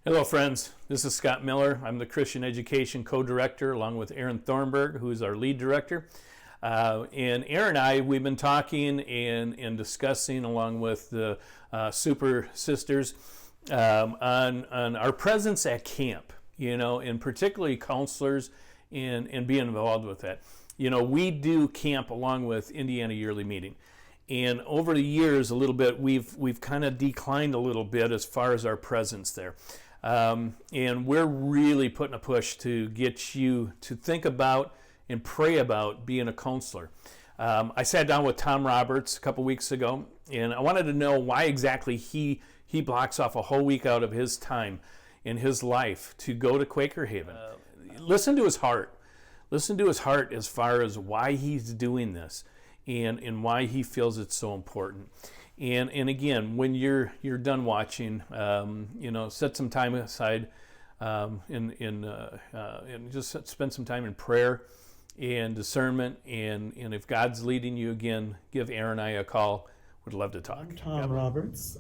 Hello friends, this is Scott Miller. I'm the Christian Education Co-Director along with Aaron Thornburg, who is our Lead Director. And Aaron and I, we've been talking and discussing along with the Super Sisters on our presence at camp, and particularly counselors and being involved with that. We do camp along with Indiana Yearly Meeting. And over the years, a little bit, we've kind of declined a little bit as far as our presence there. And we're really putting a push to get you to think about and pray about being a counselor. I sat down with Tom Roberts a couple weeks ago, and I wanted to know why exactly he blocks off a whole week out of his time in his life to go to Quaker Haven. Listen to his heart. Listen to his heart as far as why he's doing this and why he feels it's so important. And again, when you're done watching, set some time aside and just spend some time in prayer and discernment. And if God's leading you again, give Aaron and I a call. Would love to talk. I'm Tom Roberts,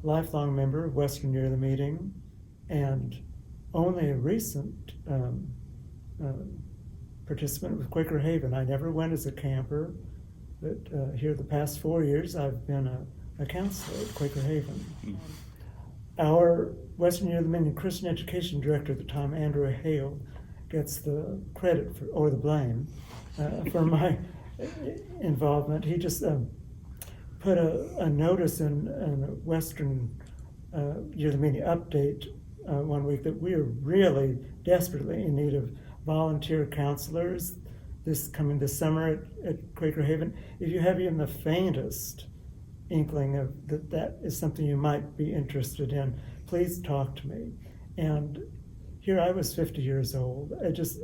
lifelong member of Western Yearly Meeting, and only a recent participant with Quaker Haven. I never went as a camper. But here the past 4 years, I've been a counselor at Quaker Haven. Our Western Yearly Meeting Christian Education Director at the time, Andrew Hale, gets the credit or the blame for my involvement. He just put a notice in a Western Yearly Meeting update one week that we are really desperately in need of volunteer counselors this summer at Quaker Haven. If you have even the faintest inkling of that is something you might be interested in, please talk to me. And here I was 50 years old. I just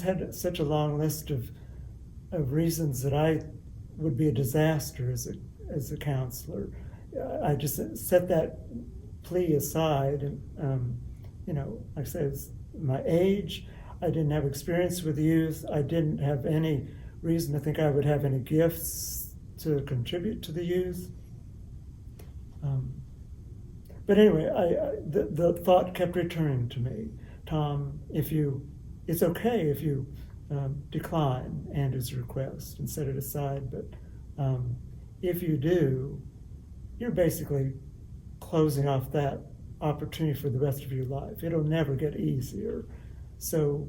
had such a long list of reasons that I would be a disaster as a counselor. I just set that plea aside, and like I said, it's my age. I didn't have experience with youth. I didn't have any reason to think I would have any gifts to contribute to the youth. But anyway, the thought kept returning to me. Tom, it's okay if you decline Andrew's request and set it aside, but if you do, you're basically closing off that opportunity for the rest of your life. It'll never get easier. So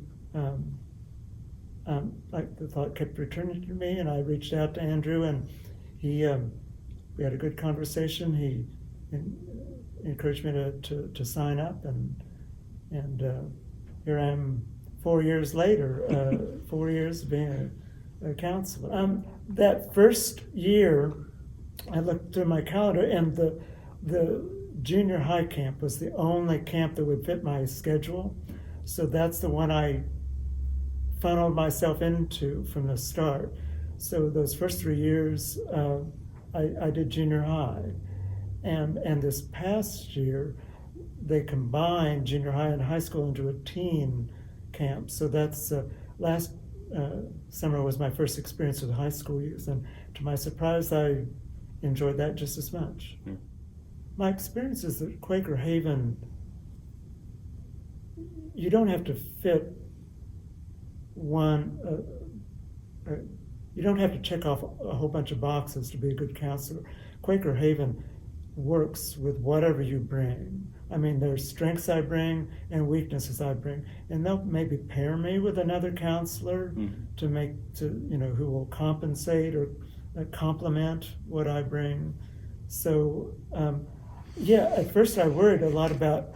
like the thought kept returning to me, and I reached out to Andrew, and we had a good conversation. He encouraged me to sign up, and here I am 4 years later, 4 years being a counselor. That first year, I looked through my calendar, and the junior high camp was the only camp that would fit my schedule. So that's the one I funneled myself into from the start. So those first 3 years, I did junior high. And this past year, they combined junior high and high school into a teen camp. So that's last summer was my first experience with high school youth. And to my surprise, I enjoyed that just as much. Mm. My experience is that Quaker Haven, you don't have to fit you don't have to check off a whole bunch of boxes to be a good counselor. Quaker Haven works with whatever you bring. I mean, there's strengths I bring and weaknesses I bring, and they'll maybe pair me with another counselor who will compensate or complement what I bring. So, at first I worried a lot about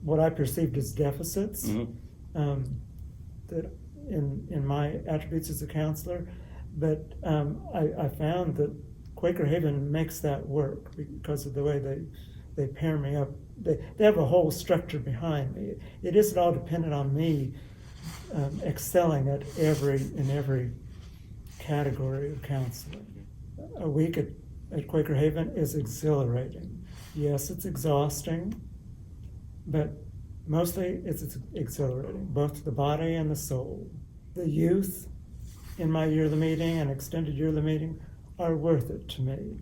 what I perceived as deficits that in my attributes as a counselor, but I found that Quaker Haven makes that work because of the way they pair me up. They have a whole structure behind me. It isn't all dependent on me excelling in every category of counseling. A week at Quaker Haven is exhilarating. Yes, it's exhausting, but mostly it's exhilarating, both the body and the soul. The youth in my yearly meeting and extended yearly meeting are worth it to me.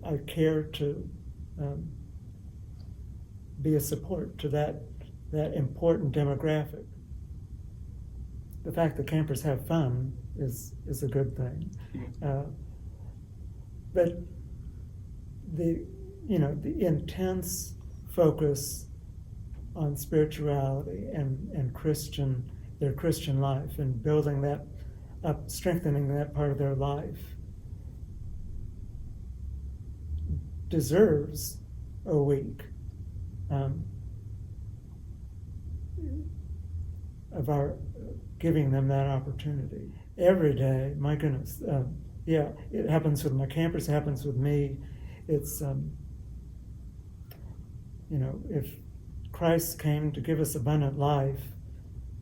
I care to be a support to that important demographic. The fact that campers have fun is a good thing, but the intense focus on spirituality and their Christian life, and building that up, strengthening that part of their life, deserves a week of our giving them that opportunity every day. My goodness, it happens with my campers, it happens with me. It's if Christ came to give us abundant life,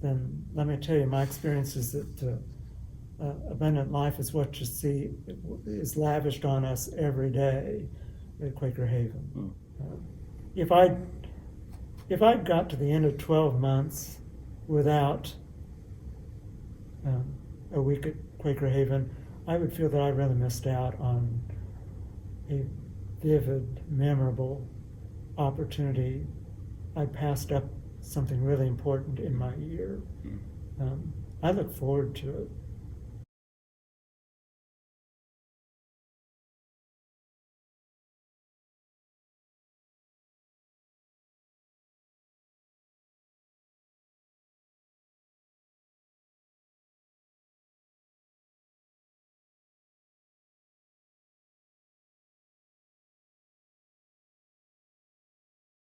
then let me tell you, my experience is that abundant life is what you see is lavished on us every day at Quaker Haven. If I got to the end of 12 months without a week at Quaker Haven, I would feel that I really missed out on a vivid, memorable opportunity. I passed up something really important in my year. I look forward to it.